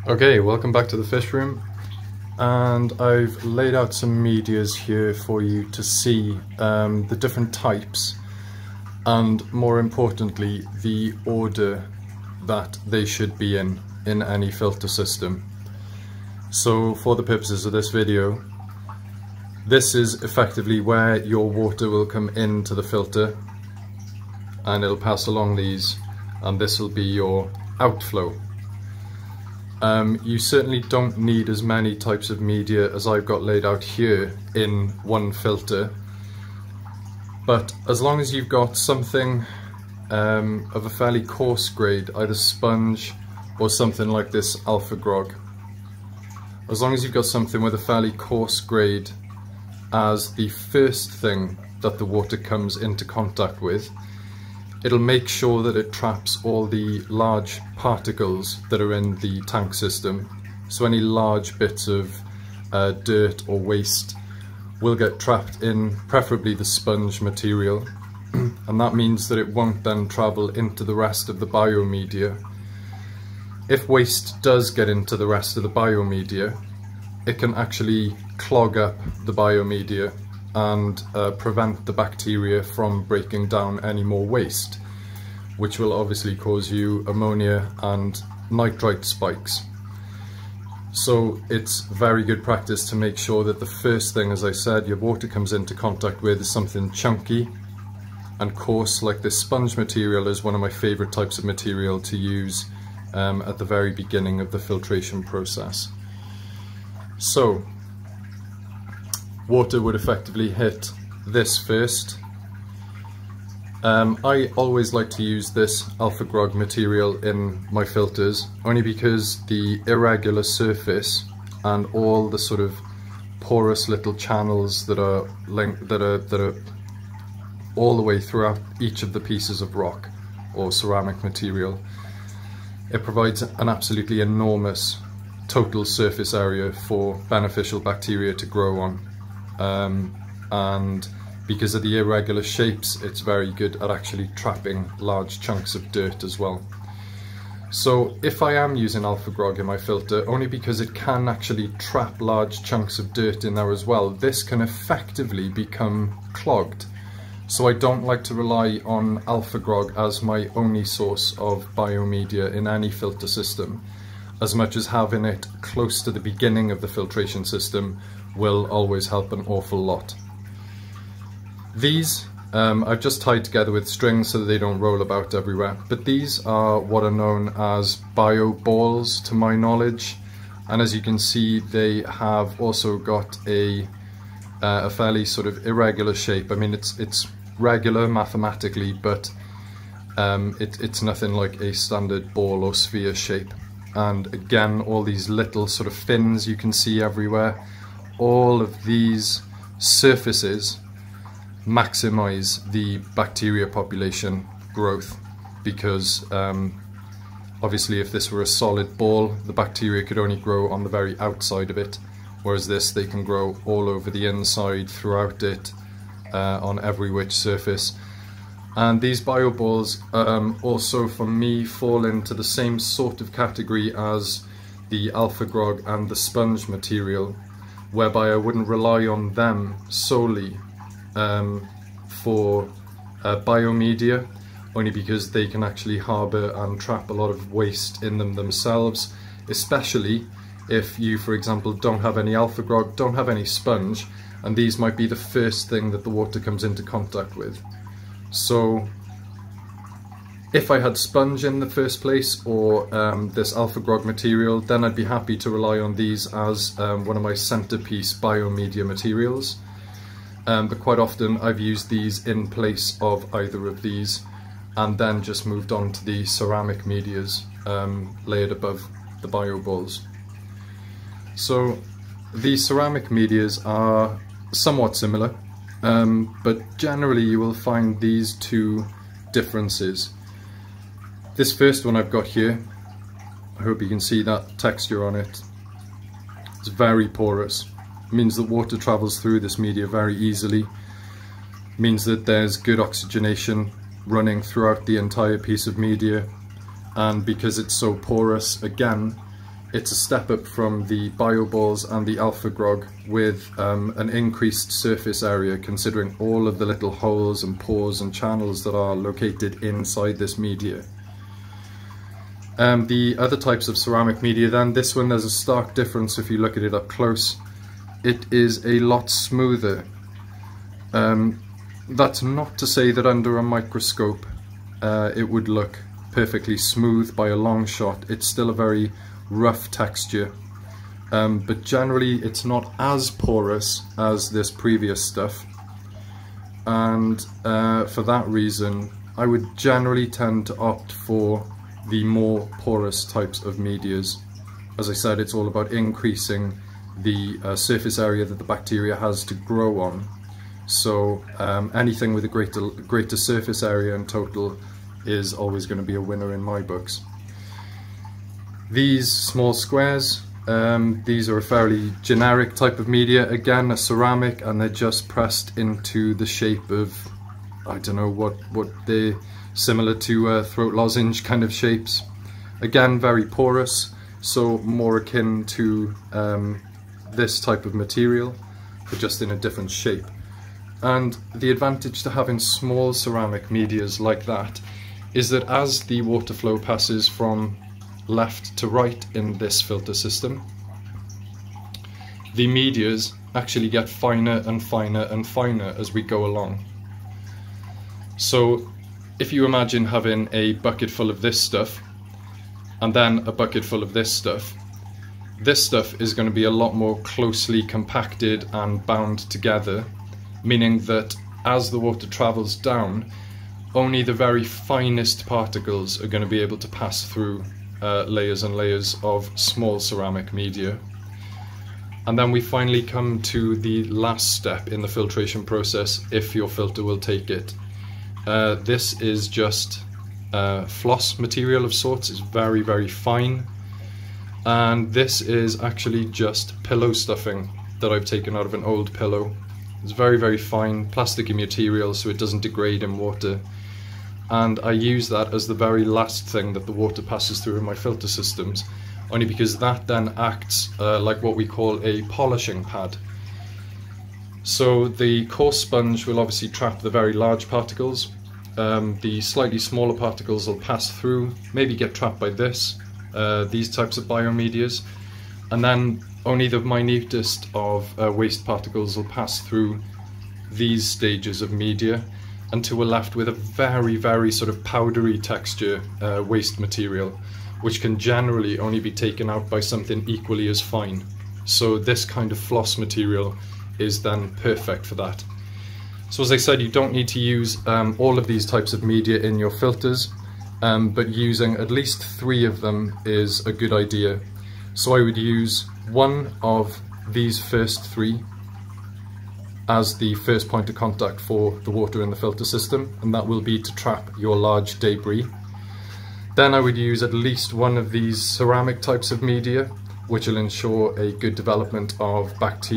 Okay, welcome back to the fish room, and I've laid out some medias here for you to see the different types and, more importantly, the order that they should be in any filter system. So for the purposes of this video, this is effectively where your water will come into the filter and it'll pass along these, and this will be your outflow. You certainly don't need as many types of media as I've got laid out here in one filter, but as long as you've got something of a fairly coarse grade, either sponge or something like this Alpha Grog, as long as you've got something with a fairly coarse grade as the first thing that the water comes into contact with, it'll make sure that it traps all the large particles that are in the tank system. So any large bits of dirt or waste will get trapped in preferably the sponge material, and that means that it won't then travel into the rest of the biomedia. If waste does get into the rest of the biomedia, it can actually clog up the biomedia and prevent the bacteria from breaking down any more waste, which will obviously cause you ammonia and nitrite spikes. So it's very good practice to make sure that the first thing, as I said, your water comes into contact with is something chunky and coarse, like this sponge material is one of my favorite types of material to use at the very beginning of the filtration process. So water would effectively hit this first. I always like to use this Alpha Grog material in my filters, only because the irregular surface and all the sort of porous little channels that are all the way throughout each of the pieces of rock or ceramic material, it provides an absolutely enormous total surface area for beneficial bacteria to grow on. And because of the irregular shapes, it's very good at actually trapping large chunks of dirt as well. So if I am using Alpha Grog in my filter, only because it can actually trap large chunks of dirt in there as well, this can effectively become clogged. So I don't like to rely on Alpha Grog as my only source of biomedia in any filter system, as much as having it close to the beginning of the filtration system will always help an awful lot. These I've just tied together with strings so that they don't roll about everywhere, but these are what are known as bio balls to my knowledge, and as you can see they have also got a fairly sort of irregular shape. I mean it's regular mathematically, but it's nothing like a standard ball or sphere shape. And again, all these little sort of fins you can see everywhere, all of these surfaces maximize the bacteria population growth, because obviously if this were a solid ball, the bacteria could only grow on the very outside of it, whereas this, they can grow all over the inside, throughout it, on every which surface. And these bioballs also, for me, fall into the same sort of category as the Alpha Grog and the sponge material, whereby I wouldn't rely on them solely for biomedia, only because they can actually harbour and trap a lot of waste in them themselves, especially if you, for example, don't have any Alpha Grog, don't have any sponge, and these might be the first thing that the water comes into contact with. So if I had sponge in the first place, or this Alpha Grog material, then I'd be happy to rely on these as one of my centerpiece biomedia materials. But quite often I've used these in place of either of these, and then just moved on to the ceramic medias layered above the bio balls. So the ceramic medias are somewhat similar, but generally you will find these two differences. This first one I've got here, I hope you can see that texture on it. It's very porous. It means that water travels through this media very easily. It means that there's good oxygenation running throughout the entire piece of media, and because it's so porous, again, it's a step up from the BioBalls and the Alpha Grog with an increased surface area, considering all of the little holes and pores and channels that are located inside this media. The other types of ceramic media then, this one there's a stark difference if you look at it up close. It is a lot smoother. That's not to say that under a microscope it would look perfectly smooth by a long shot. It's still a very rough texture, but generally it's not as porous as this previous stuff, and for that reason I would generally tend to opt for the more porous types of medias. As I said, it's all about increasing the surface area that the bacteria has to grow on, so anything with a greater surface area in total is always going to be a winner in my books. These small squares, these are a fairly generic type of media, again a ceramic, and they're just pressed into the shape of, I don't know what they're similar to throat lozenge kind of shapes. Again, very porous, so more akin to this type of material, but just in a different shape. And the advantage to having small ceramic medias like that is that as the water flow passes from left to right in this filter system, the medias actually get finer and finer and finer as we go along. So if you imagine having a bucket full of this stuff and then a bucket full of this stuff is going to be a lot more closely compacted and bound together, meaning that as the water travels down, only the very finest particles are going to be able to pass through layers and layers of small ceramic media. And then we finally come to the last step in the filtration process, if your filter will take it. This is just floss material of sorts. It's very, very fine, and this is actually just pillow stuffing that I've taken out of an old pillow. It's very, very fine, plasticky material, so it doesn't degrade in water. And I use that as the very last thing that the water passes through in my filter systems, only because that then acts like what we call a polishing pad. So the coarse sponge will obviously trap the very large particles. The slightly smaller particles will pass through, maybe get trapped by these types of biomedias, and then only the minutest of waste particles will pass through these stages of media, until we're left with a very, very sort of powdery texture waste material, which can generally only be taken out by something equally as fine. So this kind of floss material is then perfect for that. So as I said, you don't need to use all of these types of media in your filters, but using at least 3 of them is a good idea. So I would use one of these first 3 as the first point of contact for the water in the filter system, and that will be to trap your large debris. Then I would use at least one of these ceramic types of media, which will ensure a good development of bacteria